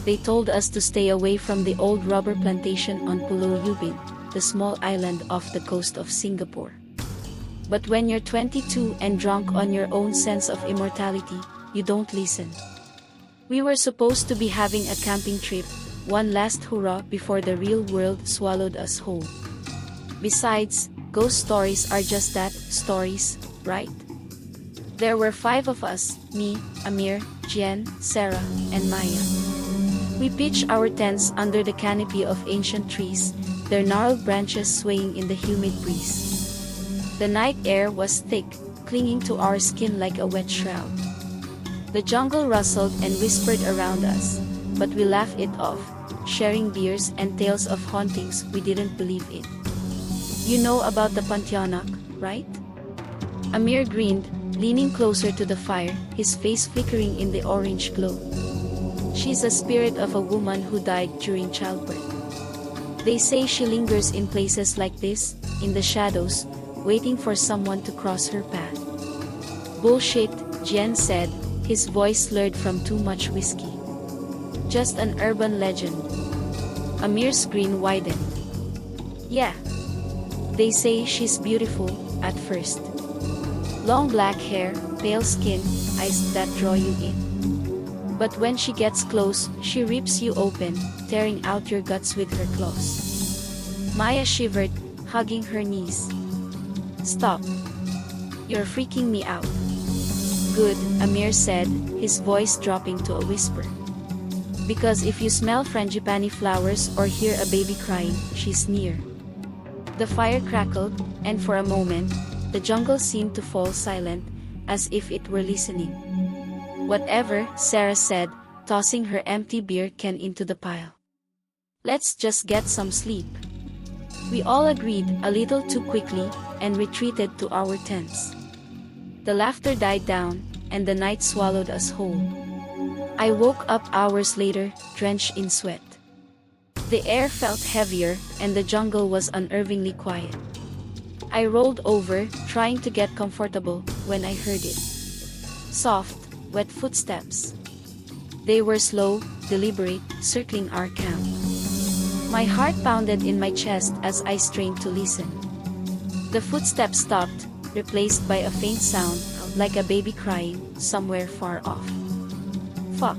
They told us to stay away from the old rubber plantation on Pulau Ubin, the small island off the coast of Singapore. But when you're 22 and drunk on your own sense of immortality, you don't listen. We were supposed to be having a camping trip, one last hurrah before the real world swallowed us whole. Besides, ghost stories are just that, stories, right? There were 5 of us, me, Amir, Jian, Sarah, and Maya. We pitched our tents under the canopy of ancient trees, their gnarled branches swaying in the humid breeze. The night air was thick, clinging to our skin like a wet shroud. The jungle rustled and whispered around us, but we laughed it off, sharing beers and tales of hauntings we didn't believe in. You know about the Pontianak, right? Amir grinned, leaning closer to the fire, his face flickering in the orange glow. She's a spirit of a woman who died during childbirth. They say she lingers in places like this, in the shadows, waiting for someone to cross her path. Bullshit, Jian said, his voice slurred from too much whiskey. Just an urban legend. Amir's grin widened. Yeah. They say she's beautiful, at first. Long black hair, pale skin, eyes that draw you in. But when she gets close, she rips you open, tearing out your guts with her claws. Maya shivered, hugging her knees. Stop. You're freaking me out. Good, Amir said, his voice dropping to a whisper. Because if you smell frangipani flowers or hear a baby crying, she's near. The fire crackled, and for a moment, the jungle seemed to fall silent, as if it were listening. Whatever, Sarah said, tossing her empty beer can into the pile. Let's just get some sleep. We all agreed a little too quickly, and retreated to our tents. The laughter died down, and the night swallowed us whole. I woke up hours later, drenched in sweat. The air felt heavier, and the jungle was unnervingly quiet. I rolled over, trying to get comfortable, when I heard it. Soft, wet footsteps. They were slow, deliberate, circling our camp. My heart pounded in my chest as I strained to listen. The footsteps stopped, replaced by a faint sound, like a baby crying, somewhere far off. Fuck.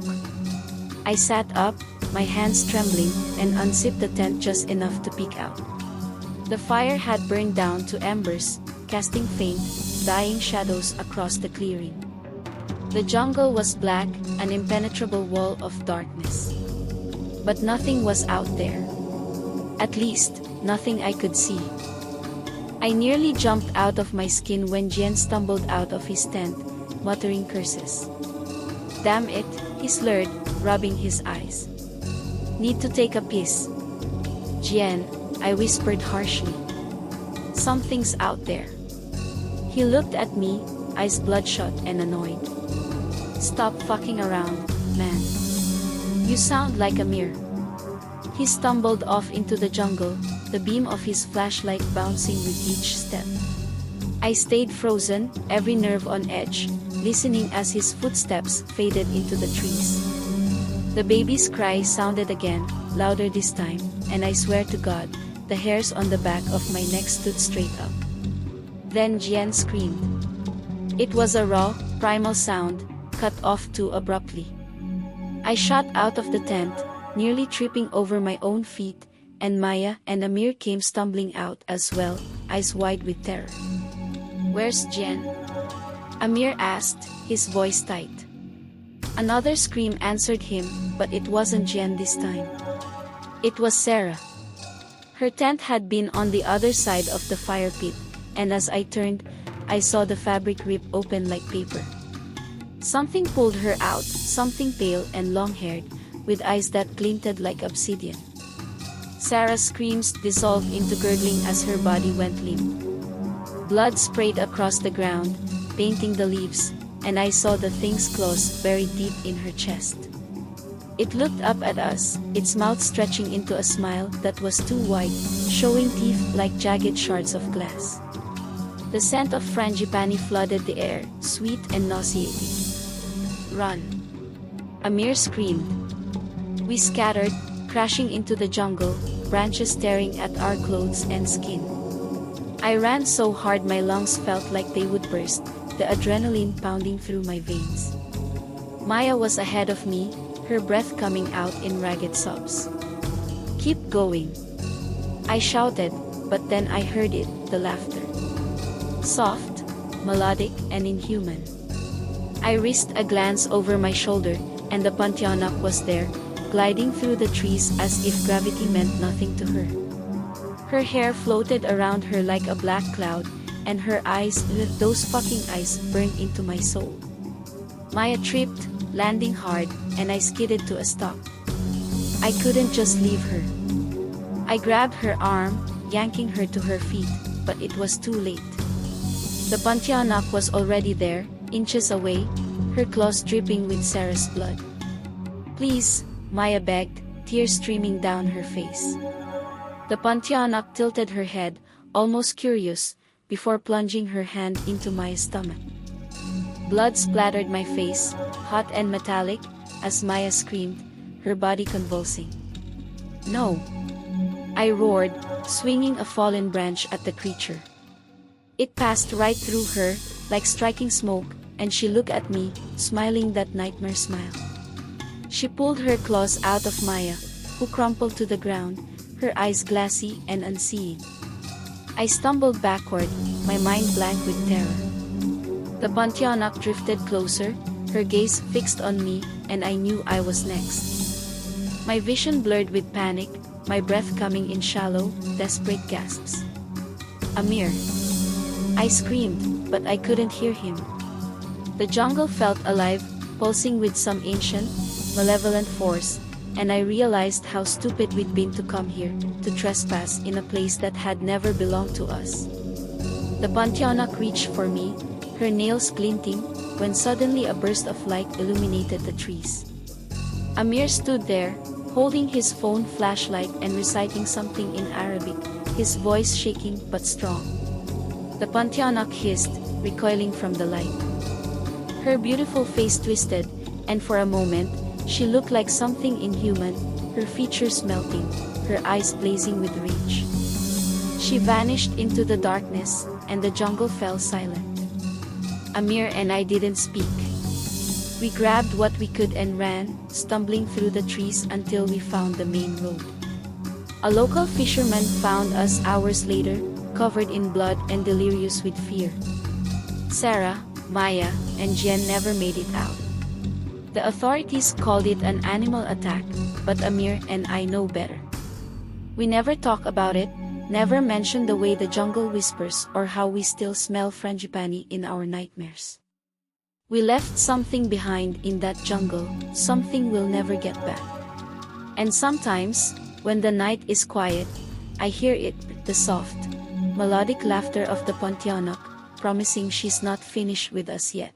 I sat up, my hands trembling, and unzipped the tent just enough to peek out. The fire had burned down to embers, casting faint, dying shadows across the clearing. The jungle was black, an impenetrable wall of darkness. But nothing was out there. At least, nothing I could see. I nearly jumped out of my skin when Jian stumbled out of his tent, muttering curses. Damn it, he slurred, rubbing his eyes. Need to take a piss. Jian, I whispered harshly. Something's out there. He looked at me, eyes bloodshot and annoyed. Stop fucking around, man. You sound like Amir. He stumbled off into the jungle, the beam of his flashlight bouncing with each step. I stayed frozen, every nerve on edge, listening as his footsteps faded into the trees. The baby's cry sounded again, louder this time, and I swear to God, the hairs on the back of my neck stood straight up. Then Jian screamed. It was a raw, primal sound, cut off too abruptly. I shot out of the tent, nearly tripping over my own feet, and Maya and Amir came stumbling out as well, eyes wide with terror. Where's Jian? Amir asked, his voice tight. Another scream answered him, but it wasn't Jian this time. It was Sarah. Her tent had been on the other side of the fire pit, and as I turned, I saw the fabric rip open like paper. Something pulled her out, something pale and long-haired, with eyes that glinted like obsidian. Sarah's screams dissolved into gurgling as her body went limp. Blood sprayed across the ground, painting the leaves, and I saw the thing's claws buried deep in her chest. It looked up at us, its mouth stretching into a smile that was too wide, showing teeth like jagged shards of glass. The scent of frangipani flooded the air, sweet and nauseating. Run! Amir screamed. We scattered, crashing into the jungle, branches tearing at our clothes and skin. I ran so hard my lungs felt like they would burst, the adrenaline pounding through my veins. Maya was ahead of me, her breath coming out in ragged sobs. "Keep going," I shouted, but then I heard it, the laughter. Soft, melodic, and inhuman. I risked a glance over my shoulder, and the Pontianak was there, gliding through the trees as if gravity meant nothing to her. Her hair floated around her like a black cloud, and her eyes, those fucking eyes, burned into my soul. Maya tripped, landing hard, and I skidded to a stop. I couldn't just leave her. I grabbed her arm, yanking her to her feet, but it was too late. The Pontianak was already there, inches away, her claws dripping with Sarah's blood. "Please," Maya begged, tears streaming down her face. The Pontianak tilted her head, almost curious, before plunging her hand into my stomach. Blood splattered my face, hot and metallic, as Maya screamed, her body convulsing. "No!" I roared, swinging a fallen branch at the creature. It passed right through her, like striking smoke, and she looked at me, smiling that nightmare smile. She pulled her claws out of Maya, who crumpled to the ground, her eyes glassy and unseeing. I stumbled backward, my mind blank with terror. The Pontianak drifted closer, her gaze fixed on me, and I knew I was next. My vision blurred with panic, my breath coming in shallow, desperate gasps. "Amir!" I screamed, but I couldn't hear him. The jungle felt alive, pulsing with some ancient, malevolent force, and I realized how stupid we'd been to come here, to trespass in a place that had never belonged to us. The Pontianak reached for me, her nails glinting, when suddenly a burst of light illuminated the trees. Amir stood there, holding his phone flashlight and reciting something in Arabic, his voice shaking but strong. The Pontianak hissed, recoiling from the light. Her beautiful face twisted, and for a moment, she looked like something inhuman, her features melting, her eyes blazing with rage. She vanished into the darkness, and the jungle fell silent. Amir and I didn't speak. We grabbed what we could and ran, stumbling through the trees until we found the main road. A local fisherman found us hours later, covered in blood and delirious with fear. Sarah, Maya, and Jen never made it out. The authorities called it an animal attack, but Amir and I know better. We never talk about it, never mention the way the jungle whispers or how we still smell frangipani in our nightmares. We left something behind in that jungle, something we'll never get back. And sometimes, when the night is quiet, I hear it, the soft, melodic laughter of the Pontianak, promising she's not finished with us yet.